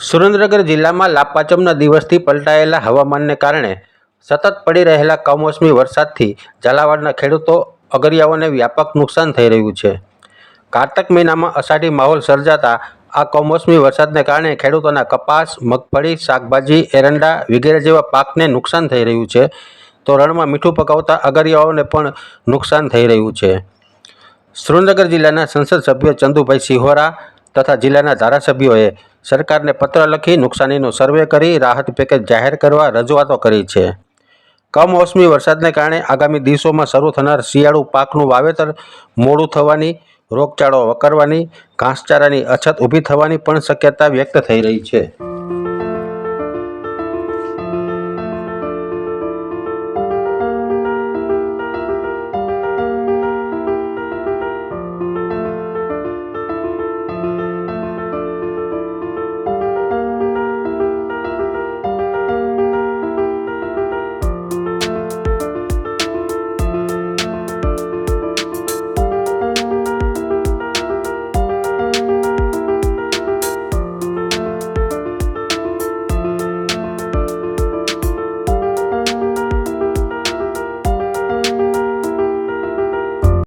સુરેન્દ્રનગર જિલ્લામાં લાભપાંચમના દિવસથી પલટાયેલા હવામાનને કારણે સતત પડી રહેલા કમોસમી વરસાદથી ઝાલાવાડના ખેડૂતો અગરિયાઓને વ્યાપક નુકસાન થઈ રહ્યું છે. કારતક મહિનામાં અષાઢી માહોલ સર્જાતા આ કમોસમી વરસાદને કારણે ખેડૂતોના કપાસ, મગફળી, શાકભાજી, એરંડા વગેરે જેવા પાકને નુકસાન થઈ રહ્યું છે, તો રણમાં મીઠું પકાવતા અગરિયાઓને પણ નુકસાન થઈ રહ્યું છે. સુરેન્દ્રનગર જિલ્લાના સંસદ સભ્ય ચંદુભાઈ સિહોરા તથા જિલ્લાના ધારાસભ્યોએ સરકારને પત્ર લખી નુકસાનીનો સર્વે કરી રાહત પેકેજ જાહેર કરવા રજૂઆતો કરી છે. કમોસમી વરસાદને કારણે આગામી દિવસોમાં શરૂ થનાર શિયાળુ પાકનું વાવેતર મોડું થવાની, રોગચાળો વકરવાની, ઘાસચારાની અછત ઊભી થવાની પણ શક્યતા વ્યક્ત થઈ રહી છે.